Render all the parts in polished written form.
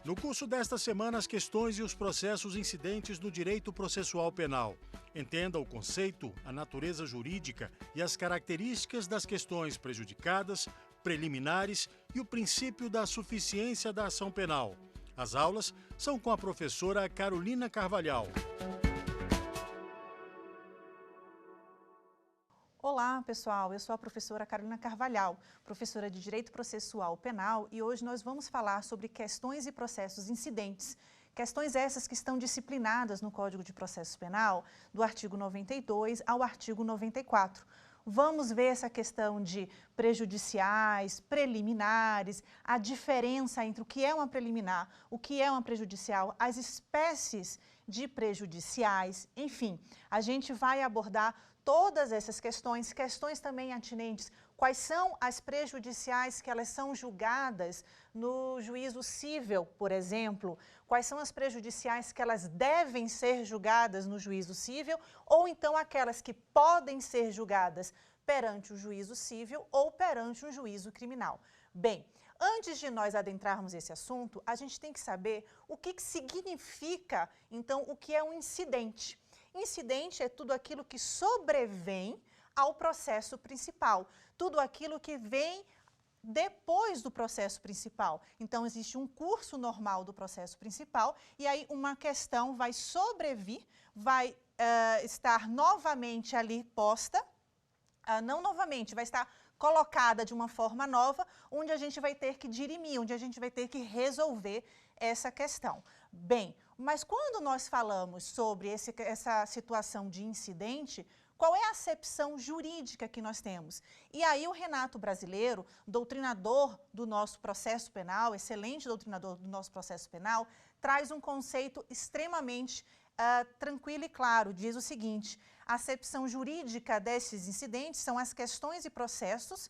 No curso desta semana, as questões e os processos incidentes no direito processual penal. Entenda o conceito, a natureza jurídica e as características das questões prejudicadas, preliminares e o princípio da suficiência da ação penal. As aulas são com a professora Carolina Carvalhal. Olá, pessoal. Eu sou a professora Carolina Carvalhal, professora de Direito Processual Penal, e hoje nós vamos falar sobre questões e processos incidentes. Questões essas que estão disciplinadas no Código de Processo Penal, do artigo 92 ao artigo 94. Vamos ver essa questão de prejudiciais, preliminares, a diferença entre o que é uma preliminar, o que é uma prejudicial, as espécies de prejudiciais, enfim, a gente vai abordar todas essas questões, questões também atinentes, quais são as prejudiciais que elas são julgadas no juízo cível, por exemplo, quais são as prejudiciais que elas devem ser julgadas no juízo cível, ou então aquelas que podem ser julgadas perante o juízo cível ou perante um juízo criminal. Bem, antes de nós adentrarmos esse assunto, a gente tem que saber o que significa, então, o que é um incidente. Incidente é tudo aquilo que sobrevém ao processo principal, tudo aquilo que vem depois do processo principal. Então, existe um curso normal do processo principal e aí uma questão vai sobrevir, vai estar novamente ali posta, não novamente, vai estar colocada de uma forma nova, onde a gente vai ter que dirimir, onde a gente vai ter que resolver essa questão. Bem, mas quando nós falamos sobre essa situação de incidente, qual é a acepção jurídica que nós temos? E aí o Renato Brasileiro, doutrinador do nosso processo penal, excelente doutrinador do nosso processo penal, traz um conceito extremamente tranquilo e claro. Diz o seguinte: a acepção jurídica desses incidentes são as questões e processos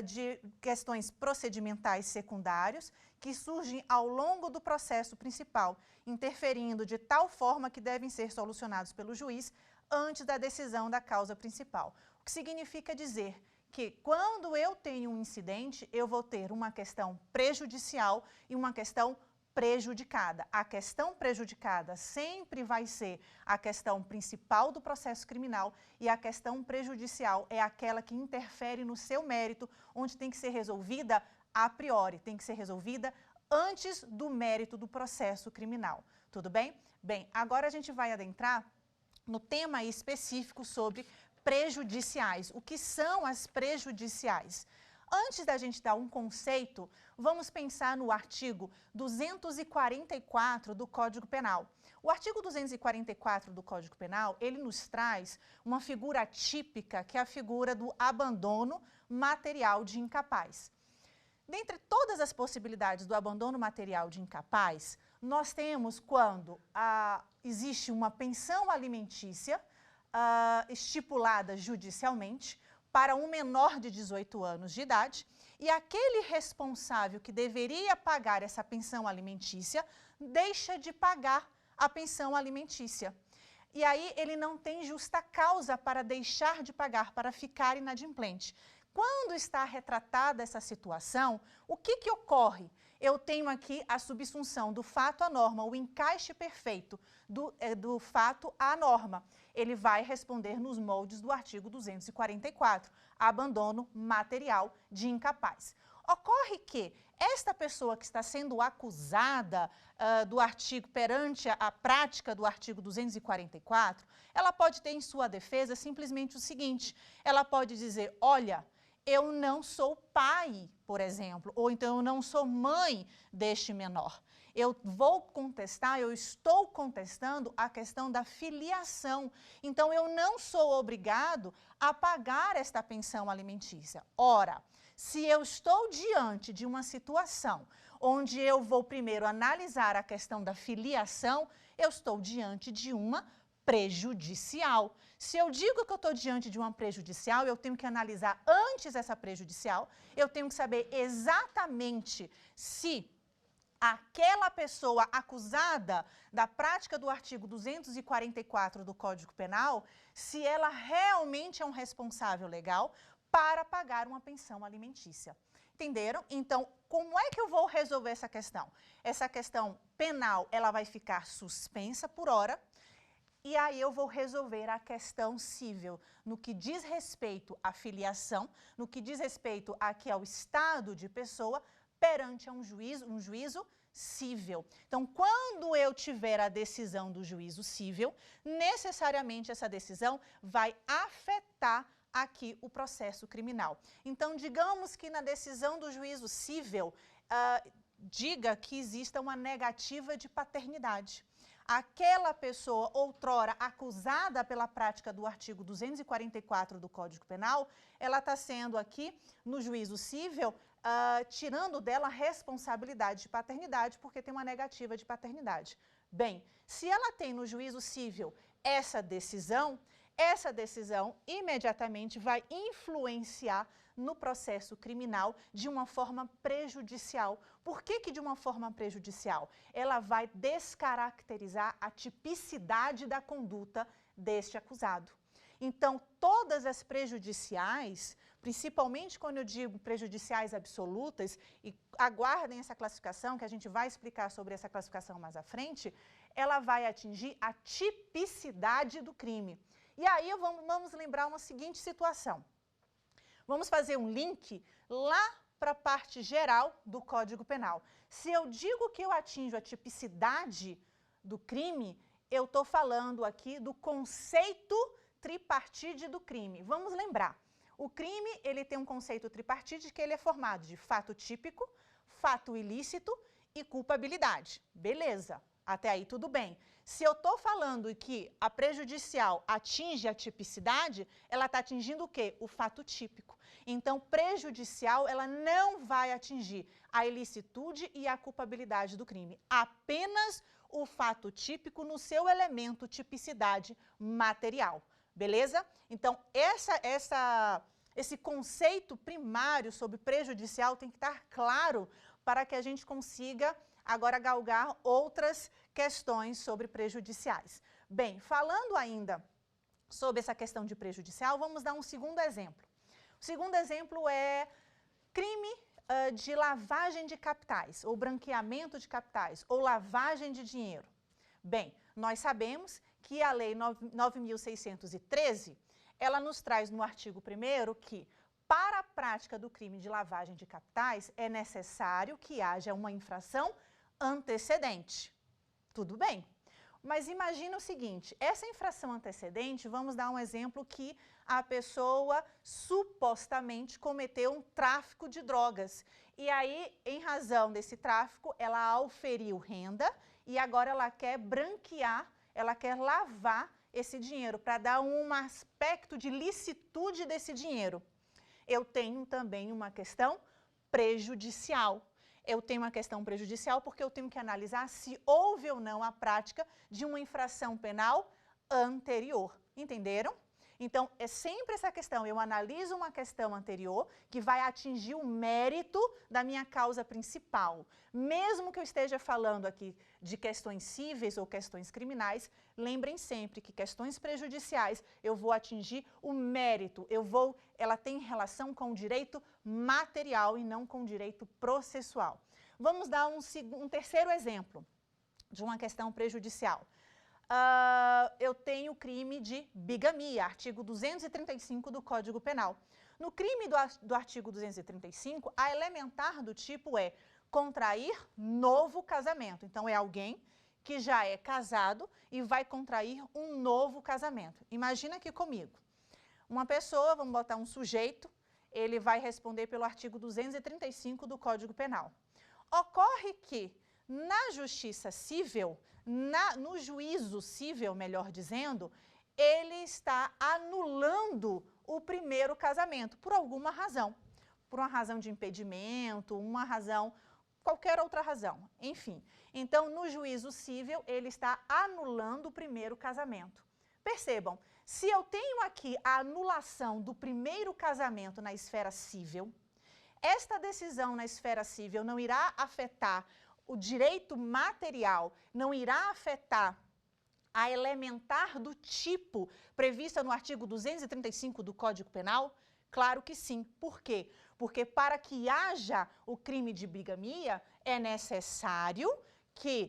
de questões procedimentais secundários que surgem ao longo do processo principal, interferindo de tal forma que devem ser solucionados pelo juiz antes da decisão da causa principal. O que significa dizer que quando eu tenho um incidente, eu vou ter uma questão prejudicial e uma questão prejudicada. A questão prejudicada sempre vai ser a questão principal do processo criminal e a questão prejudicial é aquela que interfere no seu mérito, onde tem que ser resolvida a priori, tem que ser resolvida antes do mérito do processo criminal. Tudo bem? Bem, agora a gente vai adentrar no tema específico sobre prejudiciais. O que são as prejudiciais? Antes da gente dar um conceito, vamos pensar no artigo 244 do Código Penal. O artigo 244 do Código Penal, ele nos traz uma figura típica, que é a figura do abandono material de incapaz. Dentre todas as possibilidades do abandono material de incapaz, nós temos quando existe uma pensão alimentícia estipulada judicialmente para um menor de 18 anos de idade, e aquele responsável que deveria pagar essa pensão alimentícia deixa de pagar a pensão alimentícia. E aí ele não tem justa causa para deixar de pagar, para ficar inadimplente. Quando está retratada essa situação, o que ocorre? Eu tenho aqui a subsunção do fato à norma, o encaixe perfeito do fato à norma. Ele vai responder nos moldes do artigo 244, abandono material de incapaz. Ocorre que esta pessoa que está sendo acusada do artigo perante a prática do artigo 244, ela pode ter em sua defesa simplesmente o seguinte: ela pode dizer, olha, eu não sou pai, por exemplo, ou então eu não sou mãe deste menor. Eu vou contestar, eu estou contestando a questão da filiação. Então, eu não sou obrigado a pagar esta pensão alimentícia. Ora, se eu estou diante de uma situação onde eu vou primeiro analisar a questão da filiação, eu estou diante de uma prejudicial. Se eu digo que eu estou diante de uma prejudicial, eu tenho que analisar antes essa prejudicial, eu tenho que saber exatamente se aquela pessoa acusada da prática do artigo 244 do Código Penal, se ela realmente é um responsável legal, para pagar uma pensão alimentícia. Entenderam? Então, como é que eu vou resolver essa questão? Essa questão penal, ela vai ficar suspensa por hora, e aí eu vou resolver a questão civil, no que diz respeito à filiação, no que diz respeito aqui ao estado de pessoa, perante a um juízo cível. Então, quando eu tiver a decisão do juízo cível, necessariamente essa decisão vai afetar aqui o processo criminal. Então, digamos que na decisão do juízo cível, diga que exista uma negativa de paternidade. Aquela pessoa outrora acusada pela prática do artigo 244 do Código Penal, ela está sendo aqui, no juízo cível, tirando dela a responsabilidade de paternidade, porque tem uma negativa de paternidade. Bem, se ela tem no juízo cível essa decisão imediatamente vai influenciar no processo criminal de uma forma prejudicial. Por que de uma forma prejudicial? Ela vai descaracterizar a tipicidade da conduta deste acusado. Então, todas as prejudiciais, principalmente quando eu digo prejudiciais absolutas, e aguardem essa classificação, que a gente vai explicar sobre essa classificação mais à frente, ela vai atingir a tipicidade do crime. E aí vamos lembrar uma seguinte situação. Vamos fazer um link lá para a parte geral do Código Penal. Se eu digo que eu atinjo a tipicidade do crime, eu estou falando aqui do conceito tripartite do crime. Vamos lembrar, o crime ele tem um conceito tripartite que ele é formado de fato típico, fato ilícito e culpabilidade. Beleza, até aí tudo bem. Se eu estou falando que a prejudicial atinge a tipicidade, ela está atingindo o quê? O fato típico. Então, prejudicial, ela não vai atingir a ilicitude e a culpabilidade do crime. Apenas o fato típico no seu elemento tipicidade material. Beleza? Então, esse conceito primário sobre prejudicial tem que estar claro para que a gente consiga agora galgar outras questões sobre prejudiciais. Bem, falando ainda sobre essa questão de prejudicial, vamos dar um segundo exemplo. O segundo exemplo é crime de lavagem de capitais, ou branqueamento de capitais, ou lavagem de dinheiro. Bem, nós sabemos que a Lei 9.613, ela nos traz no artigo 1º que para a prática do crime de lavagem de capitais é necessário que haja uma infração antecedente. Tudo bem. Mas imagina o seguinte, essa infração antecedente, vamos dar um exemplo que a pessoa supostamente cometeu um tráfico de drogas. E aí, em razão desse tráfico, ela auferiu renda e agora ela quer branquear, ela quer lavar esse dinheiro para dar um aspecto de licitude desse dinheiro. Eu tenho também uma questão prejudicial. Eu tenho uma questão prejudicial porque eu tenho que analisar se houve ou não a prática de uma infração penal anterior. Entenderam? Então, é sempre essa questão, eu analiso uma questão anterior que vai atingir o mérito da minha causa principal. Mesmo que eu esteja falando aqui de questões cíveis ou questões criminais, lembrem sempre que questões prejudiciais eu vou atingir o mérito, ela tem relação com o direito material e não com o direito processual. Vamos dar um terceiro exemplo de uma questão prejudicial. Eu tenho crime de bigamia, artigo 235 do Código Penal. No crime do artigo 235, a elementar do tipo é contrair novo casamento. Então, é alguém que já é casado e vai contrair um novo casamento. Imagina aqui comigo, uma pessoa, vamos botar um sujeito, ele vai responder pelo artigo 235 do Código Penal. Ocorre que na justiça civil, no juízo civil, melhor dizendo, ele está anulando o primeiro casamento, por alguma razão. Por uma razão de impedimento, uma razão, qualquer outra razão, enfim. Então, no juízo civil, ele está anulando o primeiro casamento. Percebam, se eu tenho aqui a anulação do primeiro casamento na esfera civil, esta decisão na esfera civil não irá afetar o direito material, não irá afetar a elementar do tipo prevista no artigo 235 do Código Penal? Claro que sim. Por quê? Porque para que haja o crime de bigamia, é necessário que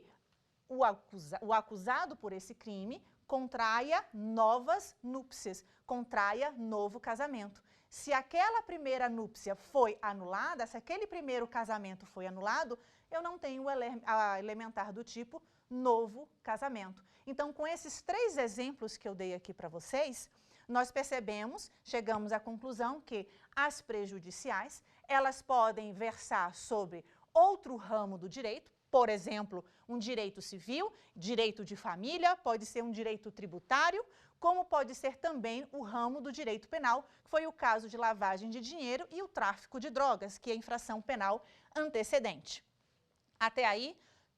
o acusado por esse crime contraia novas núpcias, contraia novo casamento. Se aquela primeira núpcia foi anulada, se aquele primeiro casamento foi anulado, eu não tenho a elementar do tipo novo casamento. Então, com esses 3 exemplos que eu dei aqui para vocês, nós percebemos, chegamos à conclusão que as prejudiciais, elas podem versar sobre outro ramo do direito, por exemplo, um direito civil, direito de família, pode ser um direito tributário, como pode ser também o ramo do direito penal, que foi o caso de lavagem de dinheiro e o tráfico de drogas, que é a infração penal antecedente. Até aí,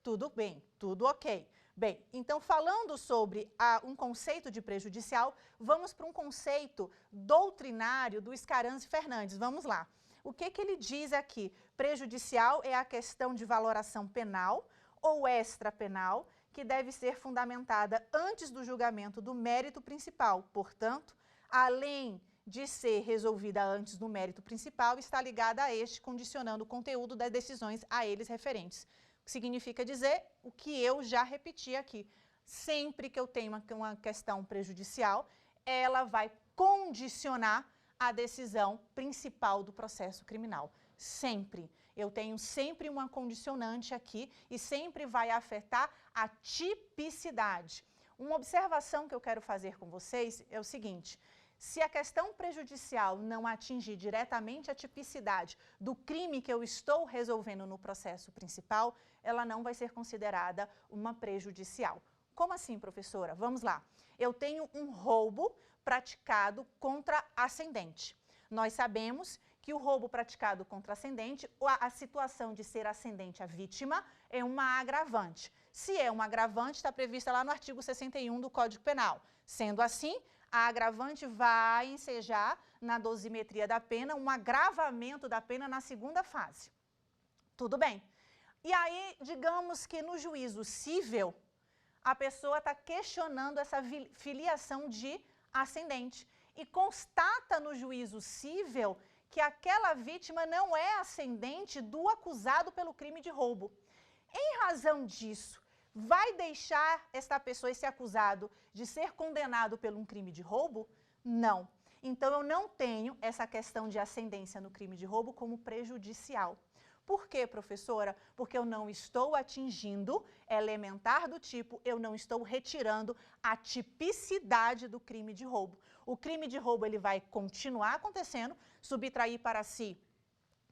tudo bem, tudo ok. Bem, então falando sobre um conceito de prejudicial, vamos para um conceito doutrinário do Scaranzi Fernandes. Vamos lá. O que ele diz aqui? Prejudicial é a questão de valoração penal ou extrapenal que deve ser fundamentada antes do julgamento do mérito principal. Portanto, além de ser resolvida antes do mérito principal, está ligada a este, condicionando o conteúdo das decisões a eles referentes. O que significa dizer o que eu já repeti aqui. Sempre que eu tenho uma questão prejudicial, ela vai condicionar a decisão principal do processo criminal. Sempre. Eu tenho sempre uma condicionante aqui e sempre vai afetar a tipicidade. Uma observação que eu quero fazer com vocês é o seguinte: se a questão prejudicial não atingir diretamente a tipicidade do crime que eu estou resolvendo no processo principal, ela não vai ser considerada uma prejudicial. Como assim, professora? Vamos lá. Eu tenho um roubo praticado contra ascendente. Nós sabemos que o roubo praticado contra ascendente, a situação de ser ascendente a vítima é uma agravante. Se é uma agravante, está prevista lá no artigo 61 do Código Penal. Sendo assim, a agravante vai ensejar na dosimetria da pena um agravamento da pena na segunda fase. Tudo bem. E aí, digamos que no juízo cível, a pessoa está questionando essa filiação de ascendente e constata no juízo cível que aquela vítima não é ascendente do acusado pelo crime de roubo. Em razão disso, vai deixar esta pessoa, esse acusado, de ser condenado por um crime de roubo? Não. Então, eu não tenho essa questão de ascendência no crime de roubo como prejudicial. Por quê, professora? Porque eu não estou atingindo elementar do tipo, eu não estou retirando a tipicidade do crime de roubo. O crime de roubo ele vai continuar acontecendo, subtrair para si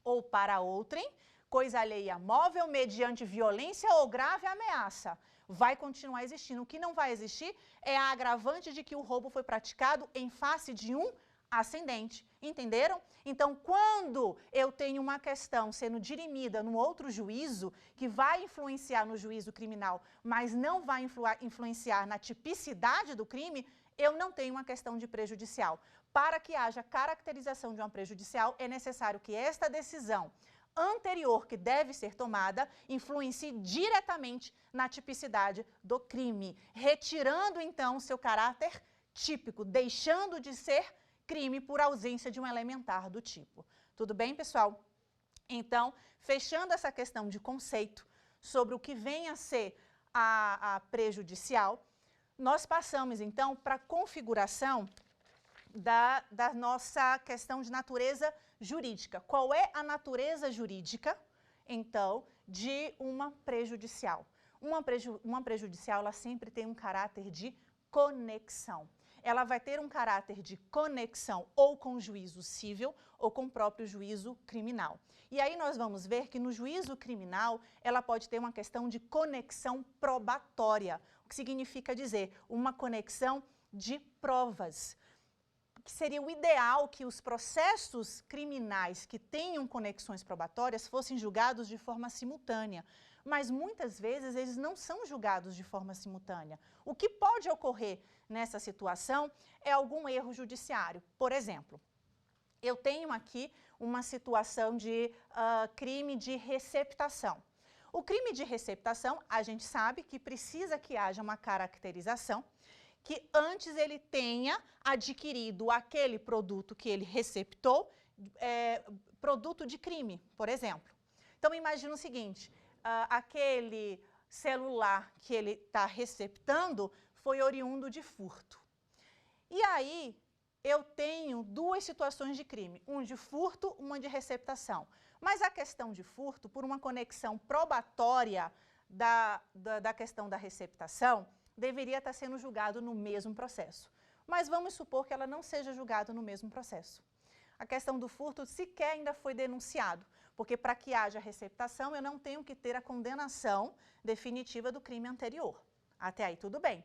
ou para outrem, coisa alheia móvel, mediante violência ou grave ameaça. Vai continuar existindo. O que não vai existir é a agravante de que o roubo foi praticado em face de um ascendente. Entenderam? Então, quando eu tenho uma questão sendo dirimida num outro juízo, que vai influenciar no juízo criminal, mas não vai influenciar na tipicidade do crime, eu não tenho uma questão de prejudicial. Para que haja caracterização de uma prejudicial, é necessário que esta decisão anterior que deve ser tomada influencie diretamente na tipicidade do crime, retirando então seu caráter típico, deixando de ser crime por ausência de um elementar do tipo. Tudo bem, pessoal? Então, fechando essa questão de conceito sobre o que vem a ser a prejudicial, nós passamos então para a configuração da nossa questão de natureza jurídica. Qual é a natureza jurídica, então, de uma prejudicial? Uma prejudicial, ela sempre tem um caráter de conexão. Ela vai ter um caráter de conexão ou com o juízo civil ou com o próprio juízo criminal. E aí nós vamos ver que no juízo criminal ela pode ter uma questão de conexão probatória, o que significa dizer uma conexão de provas. Que seria o ideal que os processos criminais que tenham conexões probatórias fossem julgados de forma simultânea. Mas muitas vezes eles não são julgados de forma simultânea. O que pode ocorrer nessa situação é algum erro judiciário. Por exemplo, eu tenho aqui uma situação de crime de receptação. O crime de receptação, a gente sabe que precisa que haja uma caracterização que antes ele tenha adquirido aquele produto que ele receptou, produto de crime, por exemplo. Então, imagina o seguinte, aquele celular que ele está receptando foi oriundo de furto. E aí, eu tenho duas situações de crime, uma de furto, uma de receptação. Mas a questão de furto, por uma conexão probatória da questão da receptação, deveria estar sendo julgado no mesmo processo. Mas vamos supor que ela não seja julgada no mesmo processo. A questão do furto sequer ainda foi denunciado, porque para que haja receptação eu não tenho que ter a condenação definitiva do crime anterior. Até aí tudo bem.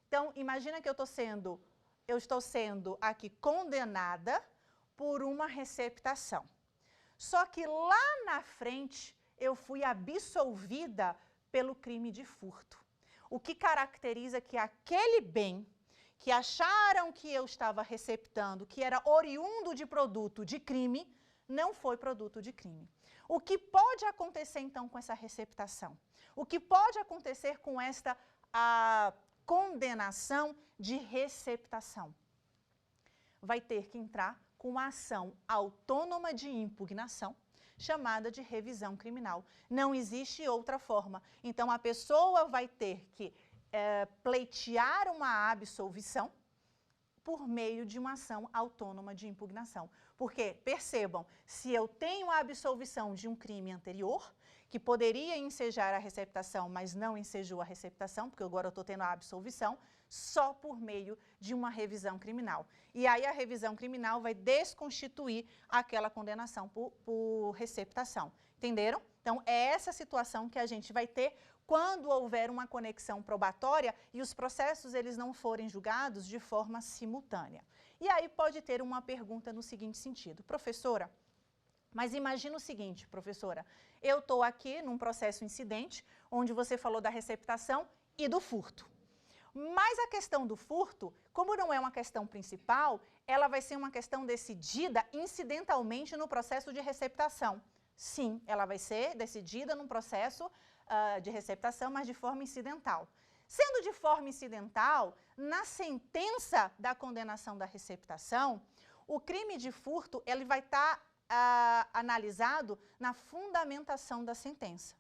Então, imagina que eu estou sendo aqui condenada por uma receptação. Só que lá na frente eu fui absolvida pelo crime de furto. O que caracteriza que aquele bem que acharam que eu estava receptando, que era oriundo de produto de crime, não foi produto de crime. O que pode acontecer então com essa receptação? O que pode acontecer com esta condenação de receptação? Vai ter que entrar com uma ação autônoma de impugnação, chamada de revisão criminal. Não existe outra forma. Então, a pessoa vai ter que pleitear uma absolvição por meio de uma ação autônoma de impugnação. Porque, percebam, se eu tenho a absolvição de um crime anterior, que poderia ensejar a receptação, mas não ensejou a receptação, porque agora eu estou tendo a absolvição, só por meio de uma revisão criminal. E aí a revisão criminal vai desconstituir aquela condenação por receptação. Entenderam? Então, é essa situação que a gente vai ter quando houver uma conexão probatória e os processos eles não forem julgados de forma simultânea. E aí pode ter uma pergunta no seguinte sentido: professora, mas imagina o seguinte, professora, eu estou aqui num processo incidente, onde você falou da receptação e do furto. Mas a questão do furto, como não é uma questão principal, ela vai ser uma questão decidida incidentalmente no processo de receptação. Sim, ela vai ser decidida num processo de receptação, mas de forma incidental. Sendo de forma incidental, na sentença da condenação da receptação, o crime de furto ele vai estar analisado na fundamentação da sentença.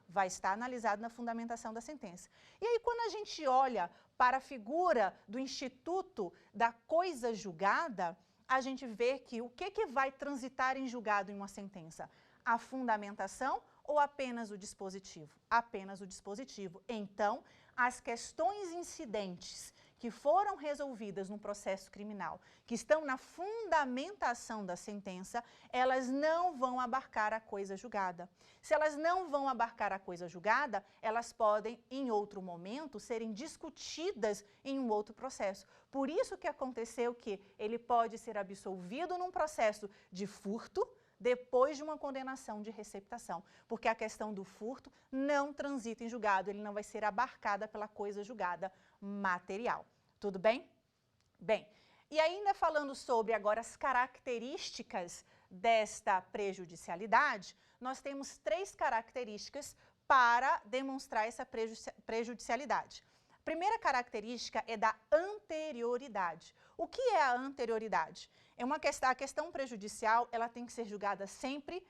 Vai estar analisado na fundamentação da sentença. E aí, quando a gente olha para a figura do instituto da coisa julgada, a gente vê que o que vai transitar em julgado em uma sentença? A fundamentação ou apenas o dispositivo? Apenas o dispositivo. Então, as questões incidentes que foram resolvidas no processo criminal, que estão na fundamentação da sentença, elas não vão abarcar a coisa julgada. Se elas não vão abarcar a coisa julgada, elas podem, em outro momento, serem discutidas em um outro processo. Por isso que aconteceu que ele pode ser absolvido num processo de furto, depois de uma condenação de receptação, porque a questão do furto não transita em julgado, ele não vai ser abarcada pela coisa julgada material. Tudo bem? Bem, e ainda falando sobre agora as características desta prejudicialidade, nós temos 3 características para demonstrar essa prejudicialidade. A primeira característica é da anterioridade. O que é a anterioridade? A questão prejudicial ela tem que ser julgada sempre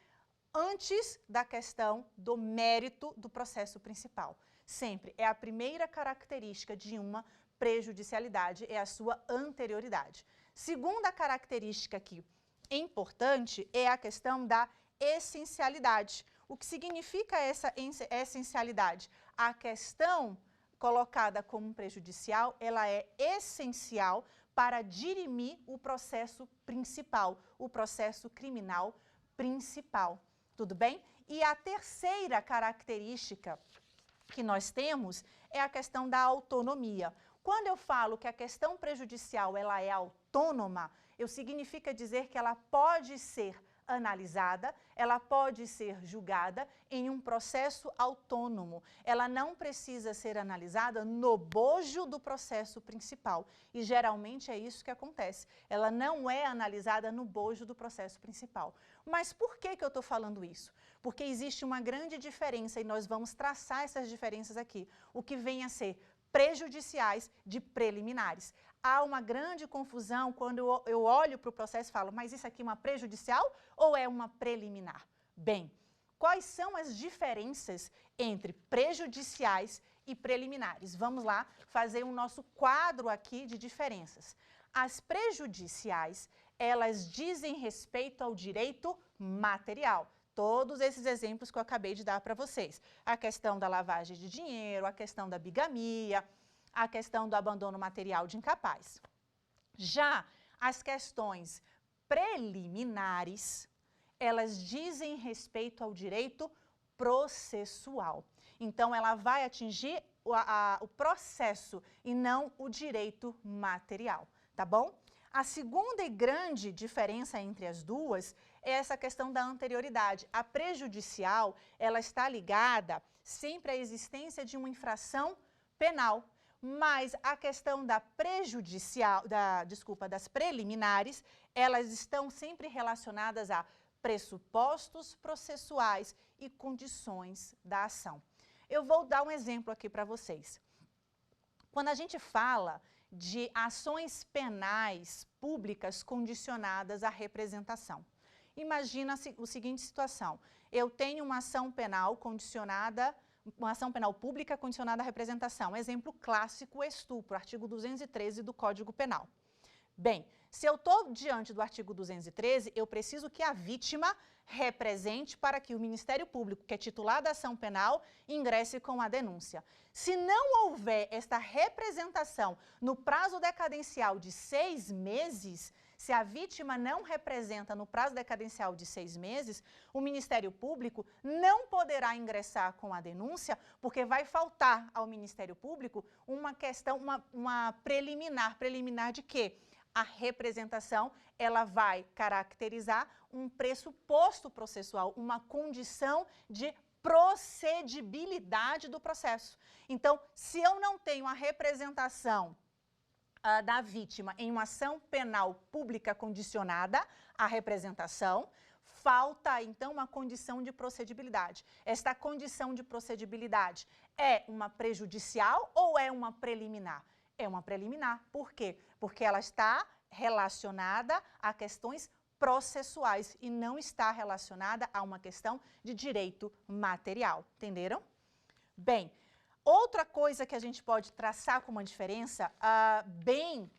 antes da questão do mérito do processo principal. Sempre. É a primeira característica de uma prejudicialidade, é a sua anterioridade. Segunda característica aqui importante é a questão da essencialidade. O que significa essa essencialidade? A questão colocada como prejudicial, ela é essencial para dirimir o processo principal, o processo criminal principal. Tudo bem? E a terceira característica que nós temos é a questão da autonomia. Quando eu falo que a questão prejudicial ela é autônoma, significa dizer que ela pode ser analisada, ela pode ser julgada em um processo autônomo. Ela não precisa ser analisada no bojo do processo principal. E geralmente é isso que acontece. Ela não é analisada no bojo do processo principal. Mas por que eu estou falando isso? Porque existe uma grande diferença e nós vamos traçar essas diferenças aqui. O que vem a ser prejudiciais de preliminares. Há uma grande confusão quando eu olho para o processo e falo, mas isso aqui é uma prejudicial ou é uma preliminar? Bem, quais são as diferenças entre prejudiciais e preliminares? Vamos lá fazer o nosso quadro aqui de diferenças. As prejudiciais, elas dizem respeito ao direito material. Todos esses exemplos que eu acabei de dar para vocês. A questão da lavagem de dinheiro, a questão da bigamia, a questão do abandono material de incapaz. Já as questões preliminares, elas dizem respeito ao direito processual. Então, ela vai atingir o processo e não o direito material, tá bom? A segunda e grande diferença entre as duas é essa questão da anterioridade. A prejudicial, ela está ligada sempre à existência de uma infração penal, mas a questão da das preliminares, elas estão sempre relacionadas a pressupostos processuais e condições da ação. Eu vou dar um exemplo aqui para vocês. Quando a gente fala de ações penais públicas condicionadas à representação. Imagina a seguinte situação, eu tenho uma ação penal pública condicionada à representação. Exemplo clássico, estupro, artigo 213 do Código Penal. Bem, se eu estou diante do artigo 213, eu preciso que a vítima represente para que o Ministério Público, que é titular da ação penal, ingresse com a denúncia. Se não houver esta representação no prazo decadencial de 6 meses, se a vítima não representa no prazo decadencial de 6 meses, o Ministério Público não poderá ingressar com a denúncia, porque vai faltar ao Ministério Público uma questão, uma preliminar. Preliminar de quê? A representação, ela vai caracterizar um pressuposto processual, uma condição de procedibilidade do processo. Então, se eu não tenho a representação da vítima em uma ação penal pública condicionada à representação, falta, então, uma condição de procedibilidade. Esta condição de procedibilidade é uma prejudicial ou é uma preliminar? É uma preliminar. Por quê? Porque ela está relacionada a questões processuais e não está relacionada a uma questão de direito material. Entenderam? Bem, outra coisa que a gente pode traçar como uma diferença bem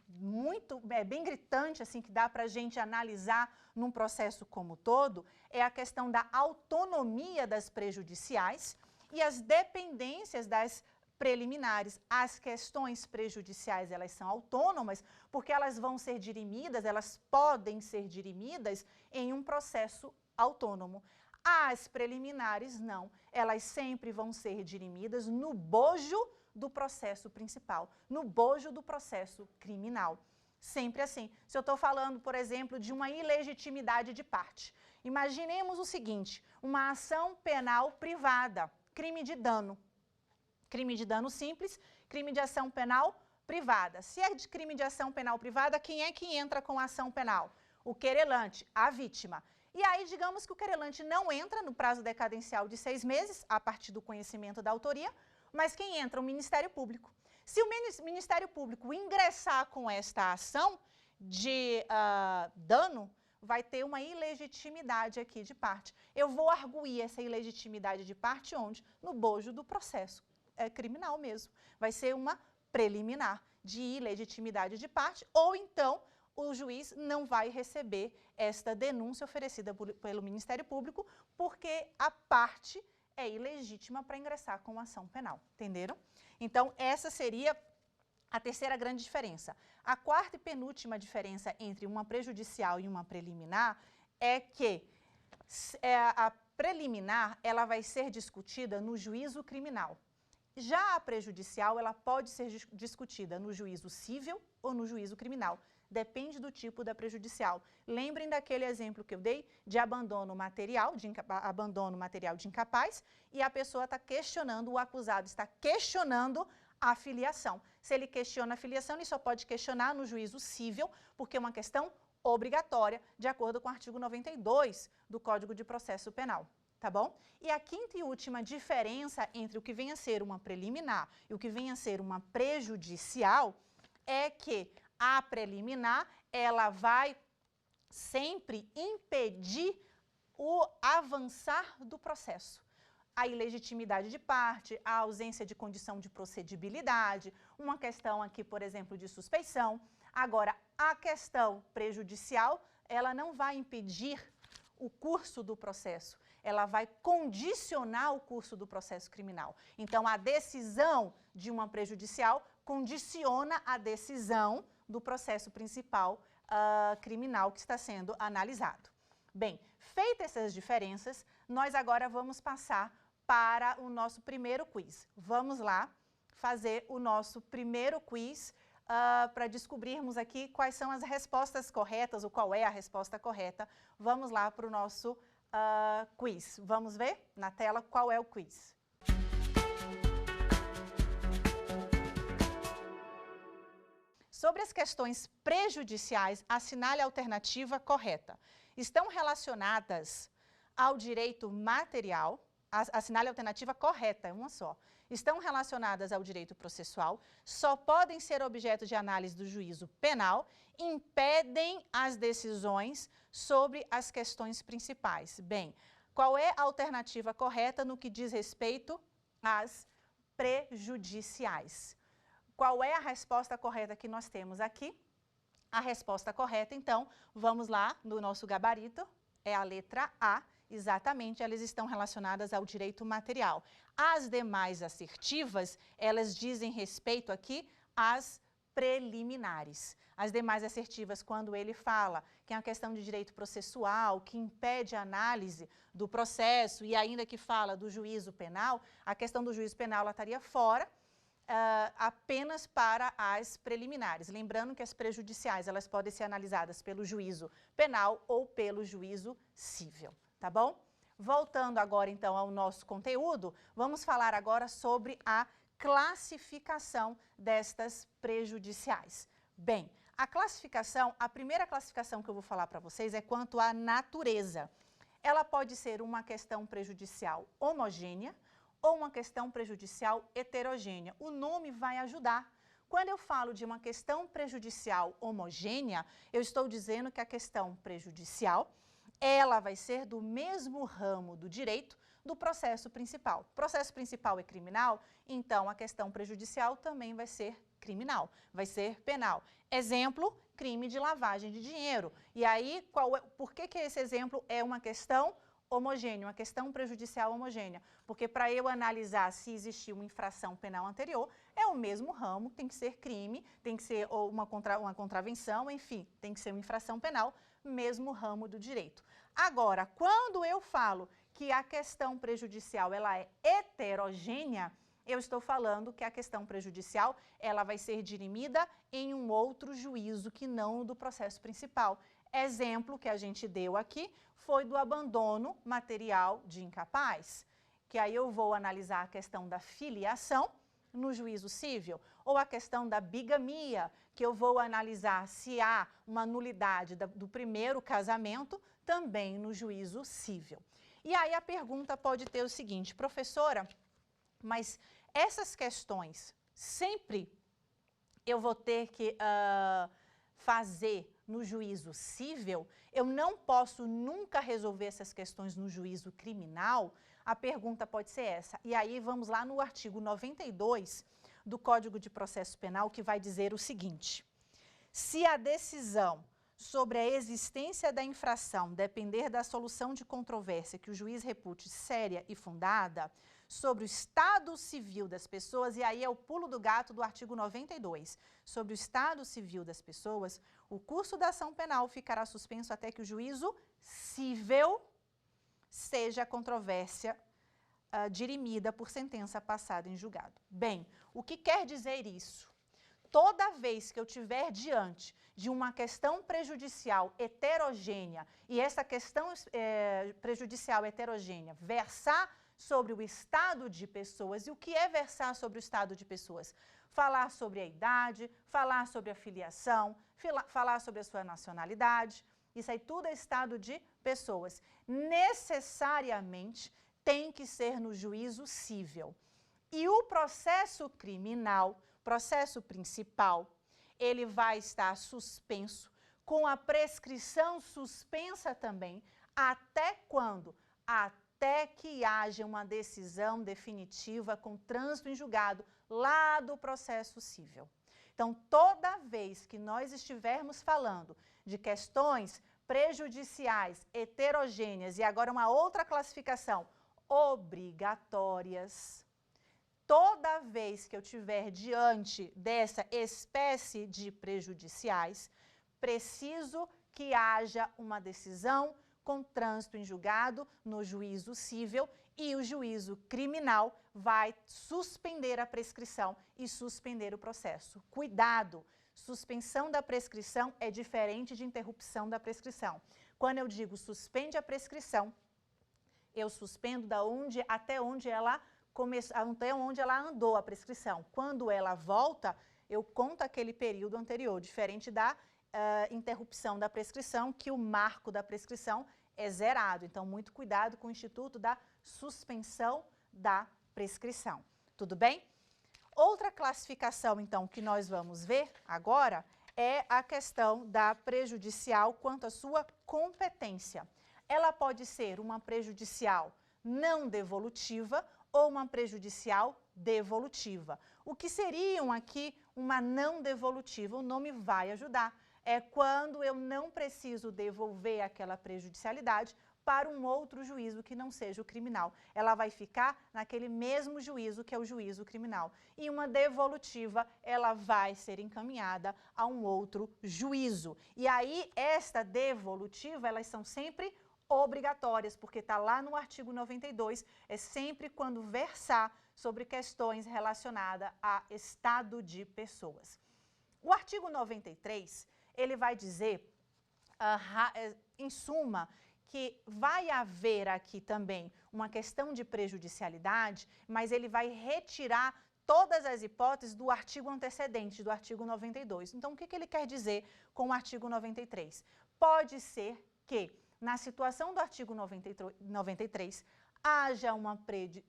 gritante, assim, que dá para a gente analisar num processo como todo, é a questão da autonomia das prejudiciais e as dependências das preliminares. As questões prejudiciais, elas são autônomas porque elas vão ser dirimidas, elas podem ser dirimidas em um processo autônomo. As preliminares, não. Elas sempre vão ser dirimidas no bojo do processo principal, no bojo do processo criminal. Sempre assim. Se eu estou falando, por exemplo, de uma ilegitimidade de parte. Imaginemos o seguinte, uma ação penal privada, crime de dano. Crime de dano simples, crime de ação penal privada. Se é de crime de ação penal privada, quem é que entra com a ação penal? O querelante, a vítima. E aí, digamos que o querelante não entra no prazo decadencial de 6 meses, a partir do conhecimento da autoria, mas quem entra? O Ministério Público. Se o Ministério Público ingressar com esta ação de dano, vai ter uma ilegitimidade aqui de parte. Eu vou arguir essa ilegitimidade de parte onde? No bojo do processo criminal mesmo. Vai ser uma preliminar de ilegitimidade de parte, ou então o juiz não vai receber esta denúncia oferecida pelo Ministério Público, porque a parte é ilegítima para ingressar com ação penal. Entenderam? Então, essa seria a terceira grande diferença. A quarta e penúltima diferença entre uma prejudicial e uma preliminar é que a preliminar ela vai ser discutida no juízo criminal. Já a prejudicial, ela pode ser discutida no juízo cível ou no juízo criminal. Depende do tipo da prejudicial. Lembrem daquele exemplo que eu dei de abandono material de incapaz, e a pessoa está questionando, o acusado está questionando a filiação. Se ele questiona a filiação, ele só pode questionar no juízo cível, porque é uma questão obrigatória, de acordo com o artigo 92 do Código de Processo Penal. tá bom? E a quinta e última diferença entre o que vem a ser uma preliminar e o que vem a ser uma prejudicial é que a preliminar, ela vai sempre impedir o avançar do processo. A ilegitimidade de parte, a ausência de condição de procedibilidade, uma questão aqui, por exemplo, de suspeição. Agora, a questão prejudicial, ela não vai impedir o curso do processo, ela vai condicionar o curso do processo criminal. Então, a decisão de uma prejudicial condiciona a decisão do processo principal criminal que está sendo analisado. Bem, feitas essas diferenças, nós agora vamos passar para o nosso primeiro quiz. Vamos lá fazer o nosso primeiro quiz para descobrirmos aqui quais são as respostas corretas, ou qual é a resposta correta. Vamos lá para o nosso quiz. Vamos ver na tela qual é o quiz. Sobre as questões prejudiciais, assinale a alternativa correta. Estão relacionadas ao direito material, assinale a alternativa correta, é uma só. Estão relacionadas ao direito processual, só podem ser objeto de análise do juízo penal, impedem as decisões sobre as questões principais. Bem, qual é a alternativa correta no que diz respeito às prejudiciais? Qual é a resposta correta que nós temos aqui? A resposta correta, então, vamos lá no nosso gabarito, é a letra A. Exatamente, elas estão relacionadas ao direito material. As demais assertivas, elas dizem respeito aqui às preliminares. As demais assertivas, quando ele fala que é uma questão de direito processual, que impede a análise do processo e ainda que fala do juízo penal, a questão do juízo penal ela estaria fora, apenas para as preliminares. Lembrando que as prejudiciais elas podem ser analisadas pelo juízo penal ou pelo juízo civil. Tá bom? Voltando agora, então, ao nosso conteúdo, vamos falar agora sobre a classificação destas prejudiciais. Bem, a classificação, a primeira classificação que eu vou falar para vocês é quanto à natureza. Ela pode ser uma questão prejudicial homogênea ou uma questão prejudicial heterogênea. O nome vai ajudar. Quando eu falo de uma questão prejudicial homogênea, eu estou dizendo que a questão prejudicial ela vai ser do mesmo ramo do direito do processo principal. O processo principal é criminal, então a questão prejudicial também vai ser criminal, vai ser penal. Exemplo, crime de lavagem de dinheiro. E aí, por que esse exemplo é uma questão homogênea, uma questão prejudicial homogênea? Porque para eu analisar se existiu uma infração penal anterior, é o mesmo ramo, tem que ser crime, tem que ser uma contravenção, enfim, tem que ser uma infração penal, mesmo ramo do direito. Agora, quando eu falo que a questão prejudicial ela é heterogênea, eu estou falando que a questão prejudicial ela vai ser dirimida em um outro juízo que não o do processo principal. Exemplo que a gente deu aqui foi do abandono material de incapaz, que aí eu vou analisar a questão da filiação no juízo civil, ou a questão da bigamia, que eu vou analisar se há uma nulidade do primeiro casamento, também no juízo civil. E aí a pergunta pode ter o seguinte: professora, mas essas questões sempre eu vou ter que fazer no juízo civil? Eu não posso nunca resolver essas questões no juízo criminal? A pergunta pode ser essa. E aí vamos lá no artigo 92 do Código de Processo Penal, que vai dizer o seguinte: se a decisão sobre a existência da infração depender da solução de controvérsia que o juiz repute séria e fundada, sobre o estado civil das pessoas, e aí é o pulo do gato do artigo 92, sobre o estado civil das pessoas, o curso da ação penal ficará suspenso até que o juízo civil seja a controvérsia dirimida por sentença passada em julgado. Bem, o que quer dizer isso? Toda vez que eu tiver diante de uma questão prejudicial heterogênea e essa questão prejudicial heterogênea versar sobre o estado de pessoas, e o que é versar sobre o estado de pessoas? Falar sobre a idade, falar sobre a filiação, falar sobre a sua nacionalidade, Isso aí tudo é estado de pessoas. Necessariamente tem que ser no juízo cível. E o processo criminal, processo principal, ele vai estar suspenso, com a prescrição suspensa também, até quando? Até que haja uma decisão definitiva com trânsito em julgado lá do processo cível. Então, toda vez que nós estivermos falando de questões prejudiciais, heterogêneas e agora uma outra classificação, obrigatórias, toda vez que eu estiver diante dessa espécie de prejudiciais, preciso que haja uma decisão com trânsito em julgado no juízo cível e o juízo criminal vai suspender a prescrição e suspender o processo. Cuidado! Suspensão da prescrição é diferente de interrupção da prescrição. Quando eu digo suspende a prescrição, eu suspendo até onde ela andou a prescrição. Quando ela volta, eu conto aquele período anterior, diferente da interrupção da prescrição, que o marco da prescrição é zerado. Então, muito cuidado com o instituto da suspensão da prescrição. Tudo bem? Outra classificação, então, que nós vamos ver agora é a questão da prejudicial quanto à sua competência. Ela pode ser uma prejudicial não devolutiva ou uma prejudicial devolutiva. O que seriam aqui uma não devolutiva? O nome vai ajudar. É quando eu não preciso devolver aquela prejudicialidade para um outro juízo que não seja o criminal. Ela vai ficar naquele mesmo juízo que é o juízo criminal. E uma devolutiva, ela vai ser encaminhada a um outro juízo. E aí, esta devolutiva, elas são sempre obrigatórias, porque está lá no artigo 92, é sempre quando versar sobre questões relacionadas a estado de pessoas. O artigo 93, ele vai dizer, em suma, que vai haver aqui também uma questão de prejudicialidade, mas ele vai retirar todas as hipóteses do artigo antecedente, do artigo 92. Então, o que ele quer dizer com o artigo 93? Pode ser que, na situação do artigo 93, haja uma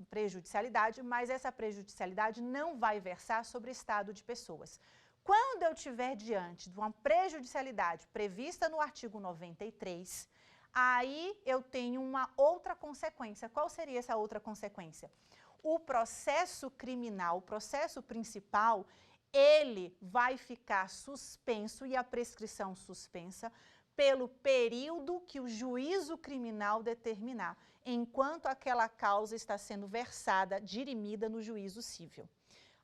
prejudicialidade, mas essa prejudicialidade não vai versar sobre estado de pessoas. Quando eu estiver diante de uma prejudicialidade prevista no artigo 93, aí eu tenho uma outra consequência. Qual seria essa outra consequência? O processo criminal, o processo principal, ele vai ficar suspenso e a prescrição suspensa pelo período que o juízo criminal determinar, enquanto aquela causa está sendo versada, dirimida no juízo cível.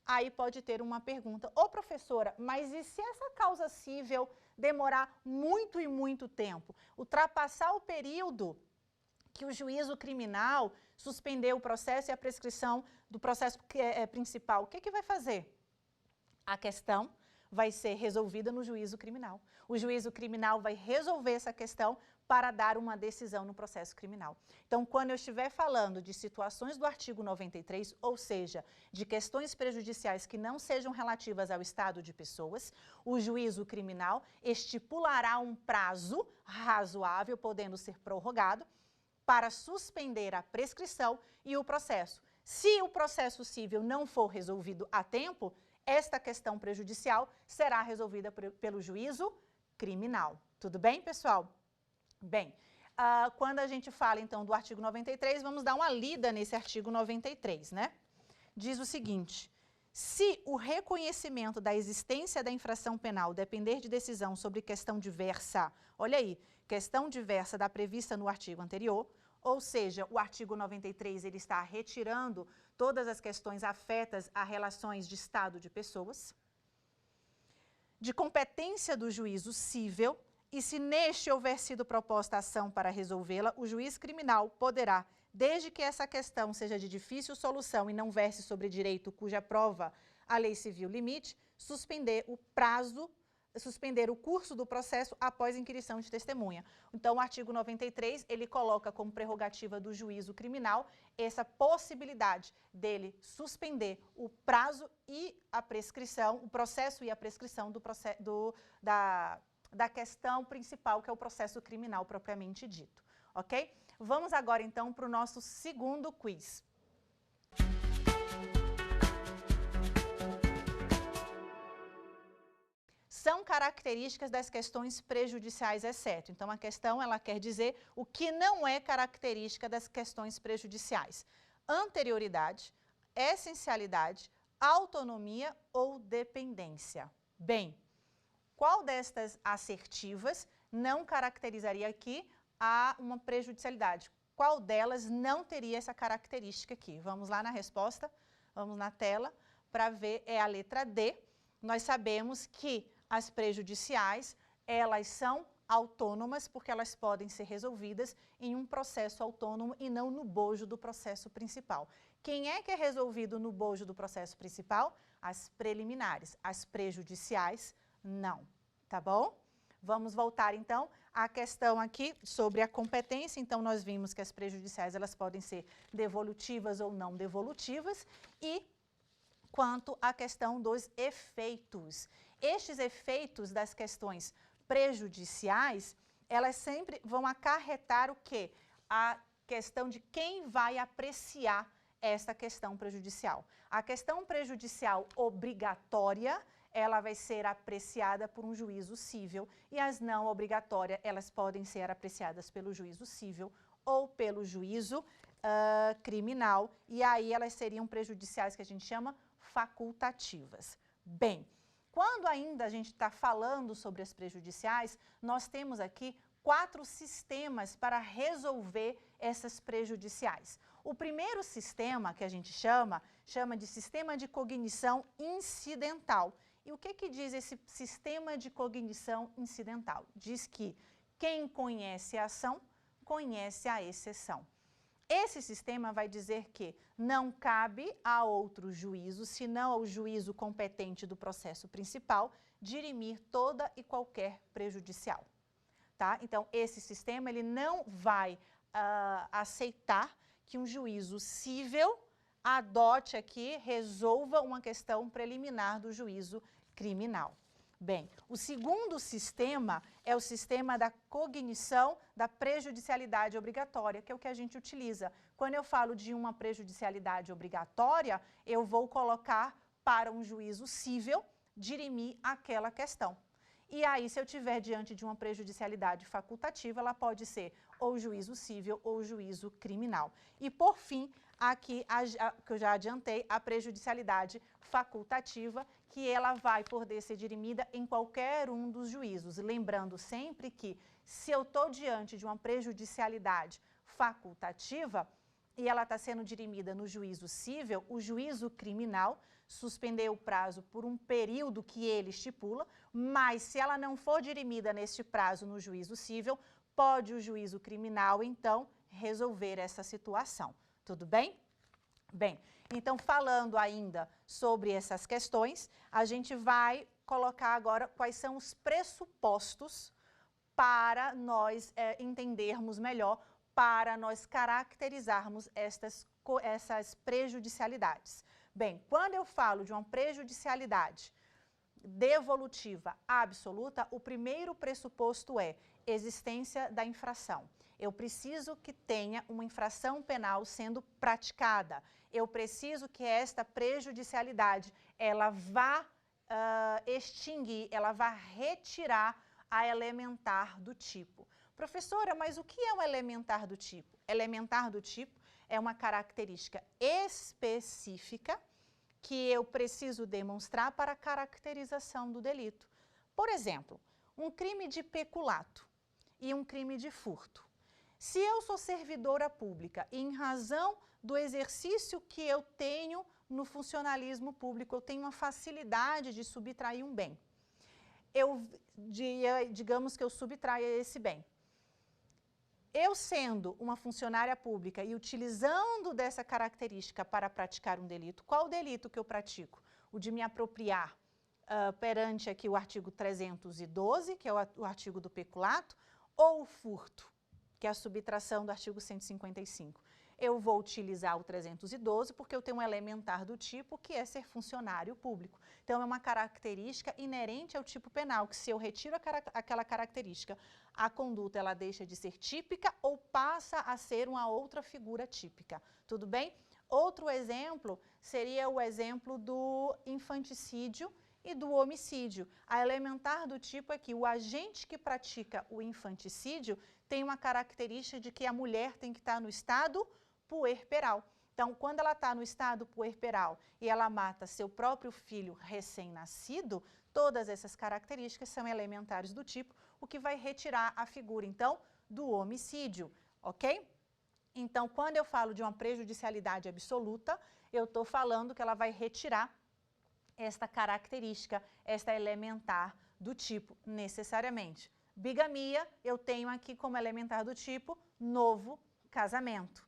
Aí pode ter uma pergunta, ô professora, mas e se essa causa cível demorar muito e muito tempo, ultrapassar o período que o juízo criminal suspendeu o processo e a prescrição do processo principal, o que vai fazer? A questão vai ser resolvida no juízo criminal. O juízo criminal vai resolver essa questão para dar uma decisão no processo criminal. Então, quando eu estiver falando de situações do artigo 93, ou seja, de questões prejudiciais que não sejam relativas ao estado de pessoas, o juízo criminal estipulará um prazo razoável, podendo ser prorrogado, para suspender a prescrição e o processo. Se o processo cível não for resolvido a tempo, esta questão prejudicial será resolvida pelo juízo criminal. Tudo bem, pessoal? Bem, quando a gente fala, então, do artigo 93, vamos dar uma lida nesse artigo 93, né? Diz o seguinte, se o reconhecimento da existência da infração penal depender de decisão sobre questão diversa, olha aí, questão diversa da prevista no artigo anterior, ou seja, o artigo 93 ele está retirando todas as questões afetas a relações de estado de pessoas, de competência do juízo cível, e se neste houver sido proposta ação para resolvê-la, o juiz criminal poderá, desde que essa questão seja de difícil solução e não verse sobre direito cuja prova a lei civil limite, suspender o curso do processo após inquirição de testemunha. Então, o artigo 93, ele coloca como prerrogativa do juízo criminal essa possibilidade dele suspender o prazo e a prescrição, o processo e a prescrição da questão principal, que é o processo criminal propriamente dito, ok? Vamos agora, então, para o nosso segundo quiz. São características das questões prejudiciais, exceto. Então, a questão, ela quer dizer o que não é característica das questões prejudiciais. Anterioridade, essencialidade, autonomia ou dependência. Bem, qual destas assertivas não caracterizaria aqui uma prejudicialidade? Qual delas não teria essa característica aqui? Vamos lá na resposta, vamos na tela, para ver, é a letra D. Nós sabemos que as prejudiciais, elas são autônomas porque elas podem ser resolvidas em um processo autônomo e não no bojo do processo principal. Quem é que é resolvido no bojo do processo principal? As preliminares. As prejudiciais, não. Tá bom? Vamos voltar, então, à questão aqui sobre a competência. Então, nós vimos que as prejudiciais, elas podem ser devolutivas ou não devolutivas. E quanto à questão dos efeitos. Estes efeitos das questões prejudiciais, elas sempre vão acarretar o quê? A questão de quem vai apreciar esta questão prejudicial. A questão prejudicial obrigatória, ela vai ser apreciada por um juízo cível, e as não obrigatórias, elas podem ser apreciadas pelo juízo cível ou pelo juízo criminal, e aí elas seriam prejudiciais que a gente chama facultativas. Bem, quando ainda a gente está falando sobre as prejudiciais, nós temos aqui 4 sistemas para resolver essas prejudiciais. O primeiro sistema que a gente chama de sistema de cognição incidental. E o que diz esse sistema de cognição incidental? Diz que quem conhece a ação, conhece a exceção. Esse sistema vai dizer que não cabe a outro juízo, senão ao juízo competente do processo principal, dirimir toda e qualquer prejudicial. Tá? Então, esse sistema ele não vai aceitar que um juízo cível adote aqui, resolva uma questão preliminar do juízo criminal. Bem, o segundo sistema é o sistema da cognição da prejudicialidade obrigatória, que é o que a gente utiliza. Quando eu falo de uma prejudicialidade obrigatória, eu vou colocar para um juízo cível dirimir aquela questão. E aí, se eu tiver diante de uma prejudicialidade facultativa, ela pode ser ou juízo cível ou juízo criminal. E, por fim, aqui, que eu já adiantei, a prejudicialidade facultativa, que ela vai poder ser dirimida em qualquer um dos juízos. Lembrando sempre que, se eu estou diante de uma prejudicialidade facultativa, e ela está sendo dirimida no juízo cível, o juízo criminal suspendeu o prazo por um período que ele estipula, mas se ela não for dirimida neste prazo no juízo cível, pode o juízo criminal, então, resolver essa situação. Tudo bem? Bem, então, falando ainda sobre essas questões, a gente vai colocar agora quais são os pressupostos para nós entendermos melhor, para nós caracterizarmos essas prejudicialidades. Bem, quando eu falo de uma prejudicialidade devolutiva absoluta, o primeiro pressuposto é existência da infração. Eu preciso que tenha uma infração penal sendo praticada. Eu preciso que esta prejudicialidade, ela vá extinguir, ela vá retirar a elementar do tipo. Professora, mas o que é um elementar do tipo? Elementar do tipo é uma característica específica que eu preciso demonstrar para a caracterização do delito. Por exemplo, um crime de peculato e um crime de furto. Se eu sou servidora pública e, em razão do exercício que eu tenho no funcionalismo público, eu tenho uma facilidade de subtrair um bem. Digamos que eu subtraia esse bem. Eu sendo uma funcionária pública e utilizando dessa característica para praticar um delito, qual delito que eu pratico? O de me apropriar perante aqui o artigo 312, que é o artigo do peculato, ou o furto, que é a subtração do artigo 155. eu vou utilizar o 312 porque eu tenho um elementar do tipo que é ser funcionário público. Então, é uma característica inerente ao tipo penal, que se eu retiro aquela característica, a conduta ela deixa de ser típica ou passa a ser uma outra figura típica. Tudo bem? Outro exemplo seria o exemplo do infanticídio e do homicídio. A elementar do tipo é que o agente que pratica o infanticídio tem uma característica de que a mulher tem que estar no estado puerperal. Então, quando ela está no estado puerperal e ela mata seu próprio filho recém-nascido, todas essas características são elementares do tipo, o que vai retirar a figura, então, do homicídio, ok? Então, quando eu falo de uma prejudicialidade absoluta, eu estou falando que ela vai retirar esta característica, esta elementar do tipo, necessariamente. Bigamia, eu tenho aqui como elementar do tipo novo casamento.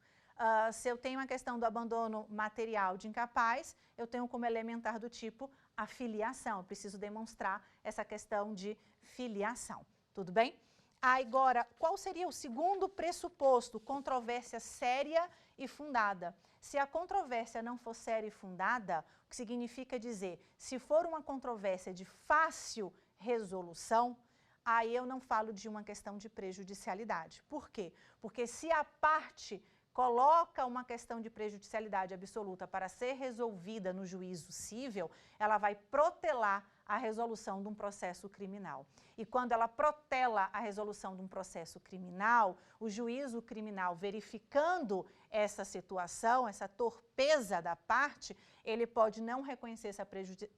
Se eu tenho a questão do abandono material de incapaz, eu tenho como elementar do tipo a filiação. Eu preciso demonstrar essa questão de filiação. Tudo bem? Agora, qual seria o segundo pressuposto? Controvérsia séria e fundada. Se a controvérsia não for séria e fundada, o que significa dizer, se for uma controvérsia de fácil resolução, aí eu não falo de uma questão de prejudicialidade. Por quê? Porque se a parte coloca uma questão de prejudicialidade absoluta para ser resolvida no juízo cível, ela vai protelar a resolução de um processo criminal. E quando ela protela a resolução de um processo criminal, o juízo criminal, verificando essa situação, essa torpeza da parte, ele pode não reconhecer essa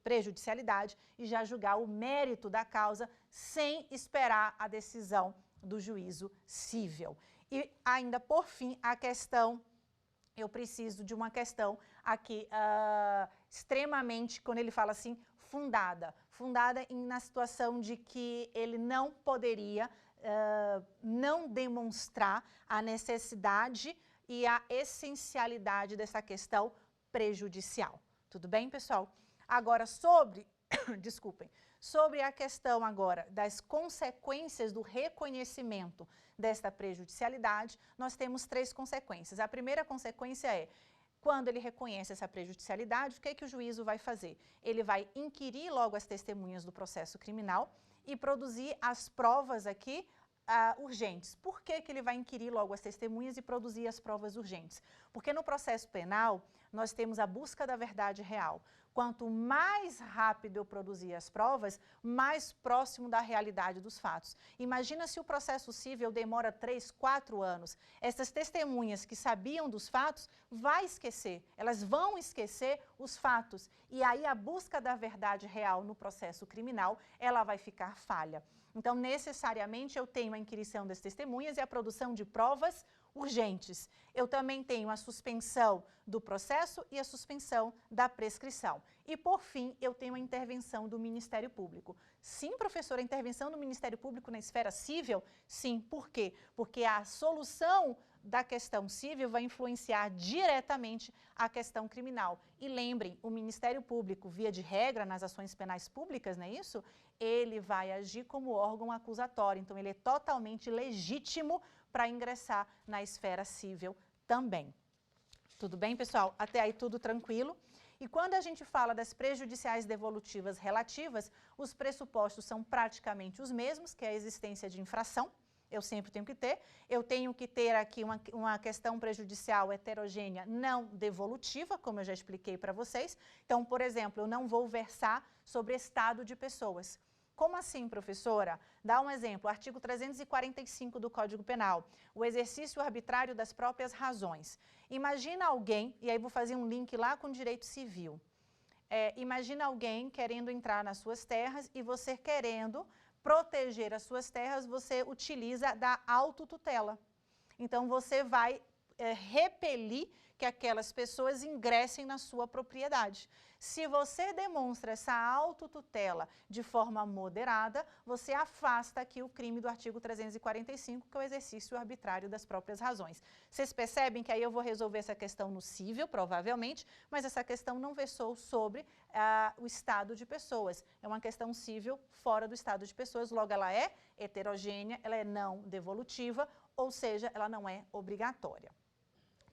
prejudicialidade e já julgar o mérito da causa sem esperar a decisão do juízo cível. E ainda, por fim, a questão, eu preciso de uma questão aqui extremamente, quando ele fala assim, fundada na situação de que ele não poderia não demonstrar a necessidade e a essencialidade dessa questão prejudicial. Tudo bem, pessoal? Agora, desculpem, sobre a questão agora das consequências do reconhecimento desta prejudicialidade, nós temos 3 consequências. A primeira consequência é, quando ele reconhece essa prejudicialidade, o que é que o juízo vai fazer? Ele vai inquirir logo as testemunhas do processo criminal e produzir as provas aqui urgentes. Por que que ele vai inquirir logo as testemunhas e produzir as provas urgentes? Porque no processo penal, nós temos a busca da verdade real. Quanto mais rápido eu produzir as provas, mais próximo da realidade dos fatos. Imagina se o processo cível demora 3, 4 anos. Essas testemunhas que sabiam dos fatos elas vão esquecer os fatos. E aí a busca da verdade real no processo criminal, ela vai ficar falha. Então, necessariamente, eu tenho a inquirição das testemunhas e a produção de provas urgentes. Eu também tenho a suspensão do processo e a suspensão da prescrição. E, por fim, eu tenho a intervenção do Ministério Público. Sim, professora, a intervenção do Ministério Público na esfera cível? Sim. Por quê? Porque a solução da questão cível vai influenciar diretamente a questão criminal. E lembrem, o Ministério Público, via de regra, nas ações penais públicas, não é isso? Ele vai agir como órgão acusatório, então ele é totalmente legítimo para ingressar na esfera cível também. Tudo bem, pessoal? Até aí tudo tranquilo? E quando a gente fala das prejudiciais devolutivas relativas, os pressupostos são praticamente os mesmos, que é a existência de infração. Eu sempre tenho que ter. Eu tenho que ter aqui uma questão prejudicial heterogênea não devolutiva, como eu já expliquei para vocês. Então, por exemplo, eu não vou versar sobre estado de pessoas. Como assim, professora? Dá um exemplo, artigo 345 do Código Penal, o exercício arbitrário das próprias razões. Imagina alguém, e aí vou fazer um link lá com o direito civil. Imagina alguém querendo entrar nas suas terras e você querendo proteger as suas terras, você utiliza da autotutela. Então, você vai repelir que aquelas pessoas ingressem na sua propriedade. Se você demonstra essa autotutela de forma moderada, você afasta aqui o crime do artigo 345, que é o exercício arbitrário das próprias razões. Vocês percebem que aí eu vou resolver essa questão no cível, provavelmente, mas essa questão não versou sobre o estado de pessoas. É uma questão cível fora do estado de pessoas, logo ela é heterogênea, ela é não devolutiva, ou seja, ela não é obrigatória.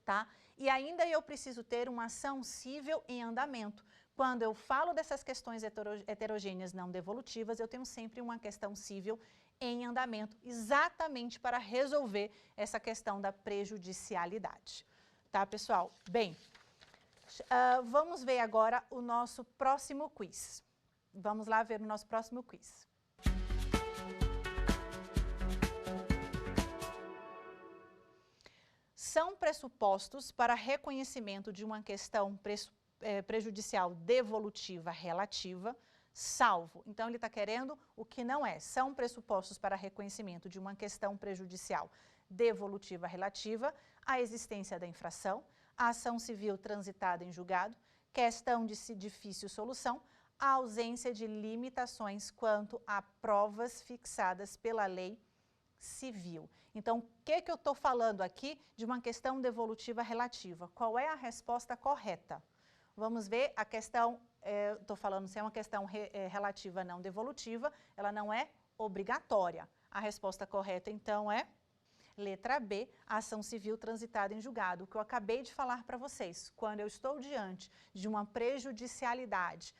tá? E ainda eu preciso ter uma ação cível em andamento. Quando eu falo dessas questões heterogêneas não devolutivas, eu tenho sempre uma questão cível em andamento, exatamente para resolver essa questão da prejudicialidade. Tá, pessoal? Bem, vamos ver agora o nosso próximo quiz. Vamos lá ver o nosso próximo quiz. São pressupostos para reconhecimento de uma questão prejudicial devolutiva relativa, salvo. Então, ele está querendo o que não é. São pressupostos para reconhecimento de uma questão prejudicial devolutiva relativa, a existência da infração, a ação civil transitada em julgado, questão de difícil solução, a ausência de limitações quanto a provas fixadas pela lei civil. Então, o que eu estou falando aqui de uma questão devolutiva relativa? Qual é a resposta correta? Vamos ver a questão, estou falando se é uma questão relativa não devolutiva, ela não é obrigatória. A resposta correta, então, é letra B, a ação civil transitada em julgado, o que eu acabei de falar para vocês. Quando eu estou diante de uma prejudicialidade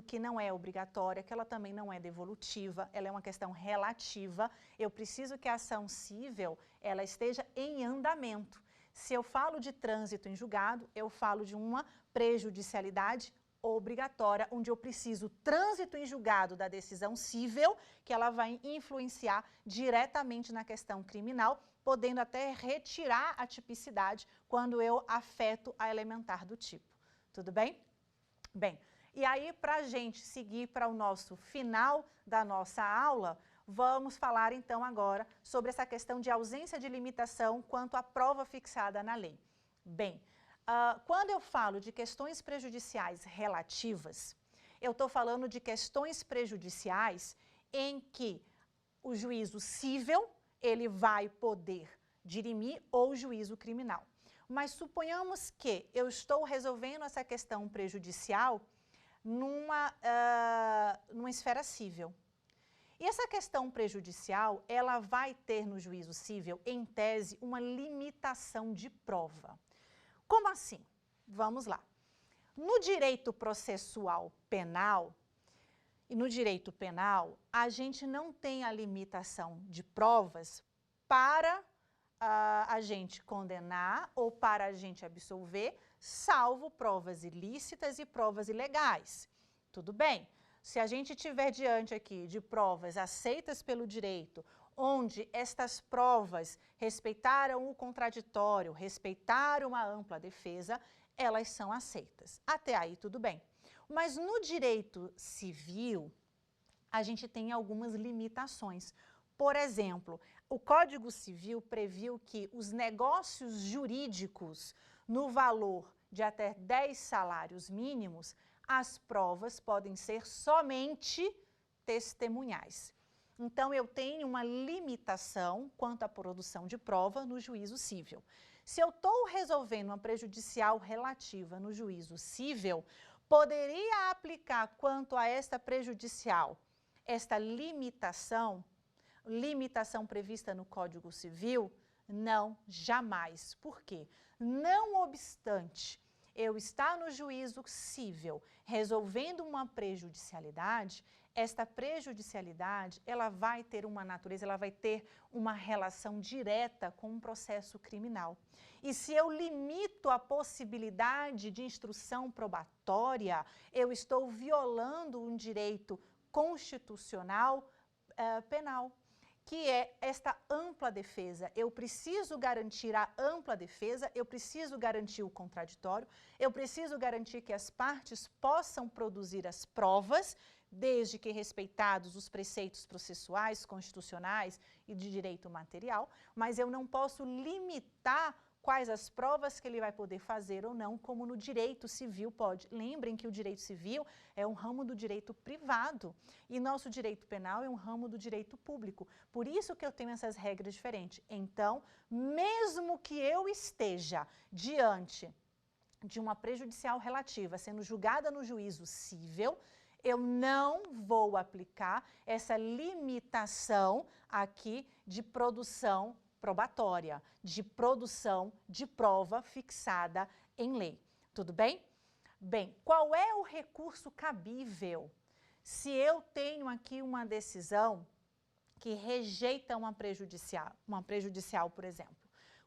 que não é obrigatória, que ela também não é devolutiva, ela é uma questão relativa, eu preciso que a ação cível ela esteja em andamento. Se eu falo de trânsito em julgado, eu falo de uma prejudicialidade obrigatória, onde eu preciso trânsito em julgado da decisão cível, que ela vai influenciar diretamente na questão criminal, podendo até retirar a tipicidade quando eu afeto a elementar do tipo. Tudo bem? Bem, e aí para a gente seguir para o nosso final da nossa aula, vamos falar então agora sobre essa questão de ausência de limitação quanto à prova fixada na lei. Bem, quando eu falo de questões prejudiciais relativas, eu estou falando de questões prejudiciais em que o juízo cível ele vai poder dirimir ou juízo criminal. Mas suponhamos que eu estou resolvendo essa questão prejudicial numa esfera cível. E essa questão prejudicial, ela vai ter no juízo cível, em tese, uma limitação de prova. Como assim? Vamos lá. No direito processual penal, e no direito penal, a gente não tem a limitação de provas para a gente condenar ou para a gente absolver, salvo provas ilícitas e provas ilegais. Tudo bem? Se a gente tiver diante aqui de provas aceitas pelo direito, onde estas provas respeitaram o contraditório, respeitaram a ampla defesa, elas são aceitas. Até aí tudo bem. Mas no direito civil, a gente tem algumas limitações. Por exemplo, o Código Civil previu que os negócios jurídicos no valor de até 10 salários mínimos, as provas podem ser somente testemunhais. Então, eu tenho uma limitação quanto à produção de prova no juízo cível. Se eu estou resolvendo uma prejudicial relativa no juízo cível, poderia aplicar quanto a esta prejudicial, esta limitação prevista no Código Civil? Não, jamais. Por quê? Não obstante eu estar no juízo cível resolvendo uma prejudicialidade, esta prejudicialidade, ela vai ter uma natureza, ela vai ter uma relação direta com um processo criminal. E se eu limito a possibilidade de instrução probatória, eu estou violando um direito constitucional penal, que é esta ampla defesa. Eu preciso garantir a ampla defesa, eu preciso garantir o contraditório, eu preciso garantir que as partes possam produzir as provas, desde que respeitados os preceitos processuais, constitucionais e de direito material, mas eu não posso limitar quais as provas que ele vai poder fazer ou não, como no direito civil pode. Lembrem que o direito civil é um ramo do direito privado e nosso direito penal é um ramo do direito público. Por isso que eu tenho essas regras diferentes. Então, mesmo que eu esteja diante de uma prejudicial relativa sendo julgada no juízo cível, eu não vou aplicar essa limitação aqui de produção probatória, de produção de prova fixada em lei. Tudo bem? Bem, qual é o recurso cabível se eu tenho aqui uma decisão que rejeita uma prejudicial, por exemplo?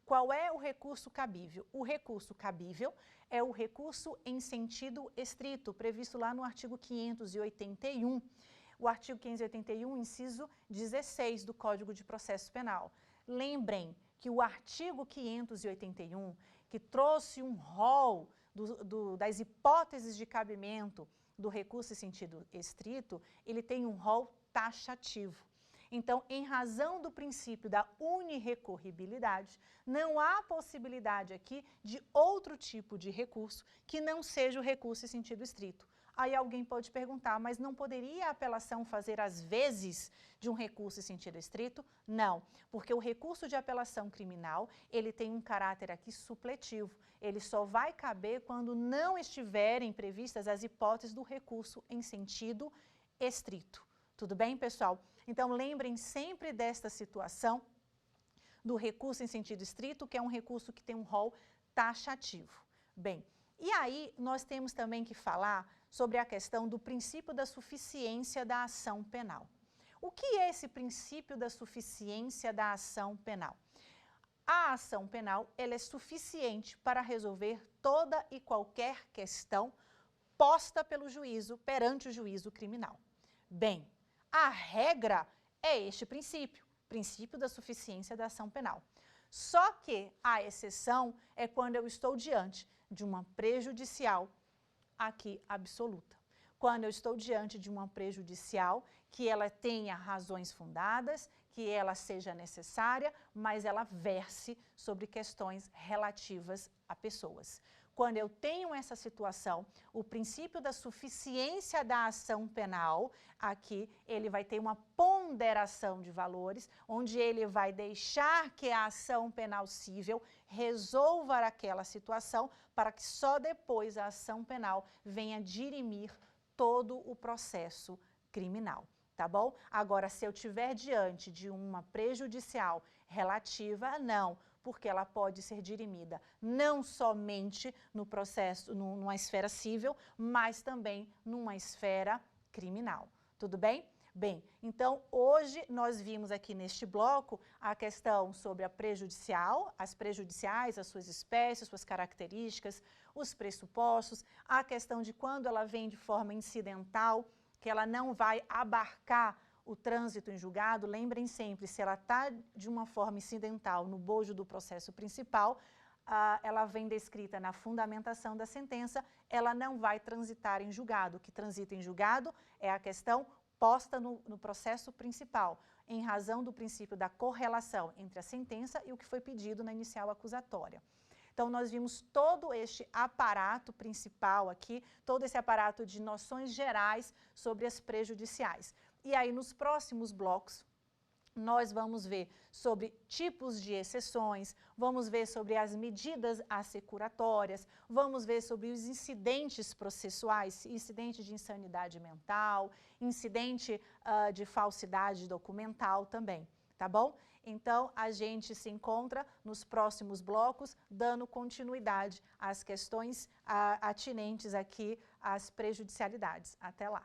Qual é o recurso cabível? O recurso cabível é o recurso em sentido estrito, previsto lá no artigo 581. O artigo 581, inciso 16 do Código de Processo Penal. Lembrem que o artigo 581, que trouxe um rol das hipóteses de cabimento do recurso em sentido estrito, ele tem um rol taxativo. Então, em razão do princípio da unirrecorribilidade, não há possibilidade aqui de outro tipo de recurso que não seja o recurso em sentido estrito. Aí alguém pode perguntar, mas não poderia a apelação fazer as vezes de um recurso em sentido estrito? Não, porque o recurso de apelação criminal, ele tem um caráter aqui supletivo. Ele só vai caber quando não estiverem previstas as hipóteses do recurso em sentido estrito. Tudo bem, pessoal? Então, lembrem sempre desta situação do recurso em sentido estrito, que é um recurso que tem um rol taxativo. Bem, e aí nós temos também que falar sobre a questão do princípio da suficiência da ação penal. O que é esse princípio da suficiência da ação penal? A ação penal, ela é suficiente para resolver toda e qualquer questão posta pelo juízo perante o juízo criminal. Bem, a regra é este princípio da suficiência da ação penal. Só que a exceção é quando eu estou diante de uma prejudicial aqui absoluta. Quando eu estou diante de uma prejudicial que ela tenha razões fundadas, que ela seja necessária, mas ela verse sobre questões relativas a pessoas. Quando eu tenho essa situação, o princípio da suficiência da ação penal, aqui ele vai ter uma ponderação de valores, onde ele vai deixar que a ação penal cível resolva aquela situação, para que só depois a ação penal venha dirimir todo o processo criminal. Tá bom? Agora, se eu estiver diante de uma prejudicial relativa, não, porque ela pode ser dirimida não somente no processo, numa esfera civil, mas também numa esfera criminal. Tudo bem? Bem, então hoje nós vimos aqui neste bloco a questão sobre a prejudicial, as prejudiciais, as suas espécies, suas características, os pressupostos, a questão de quando ela vem de forma incidental, que ela não vai abarcar o trânsito em julgado. Lembrem sempre, se ela está de uma forma incidental no bojo do processo principal, ela vem descrita na fundamentação da sentença, ela não vai transitar em julgado. O que transita em julgado é a questão posta no processo principal, em razão do princípio da correlação entre a sentença e o que foi pedido na inicial acusatória. Então, nós vimos todo este aparato principal aqui, todo esse aparato de noções gerais sobre as prejudiciais. E aí, nos próximos blocos, nós vamos ver sobre tipos de exceções, vamos ver sobre as medidas assecuratórias, vamos ver sobre os incidentes processuais, incidente de insanidade mental, incidente de falsidade documental também, tá bom? Então, a gente se encontra nos próximos blocos, dando continuidade às questões atinentes aqui às prejudicialidades. Até lá!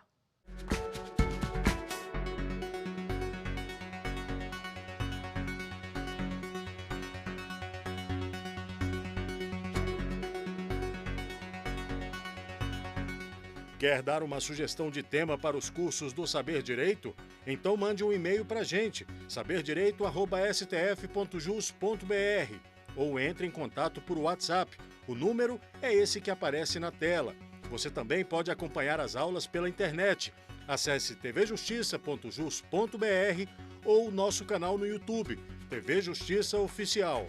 Quer dar uma sugestão de tema para os cursos do Saber Direito? Então mande um e-mail para a gente, saberdireito@stf.jus.br, ou entre em contato por WhatsApp. O número é esse que aparece na tela. Você também pode acompanhar as aulas pela internet. Acesse tvjustiça.jus.br ou nosso canal no YouTube, TV Justiça Oficial.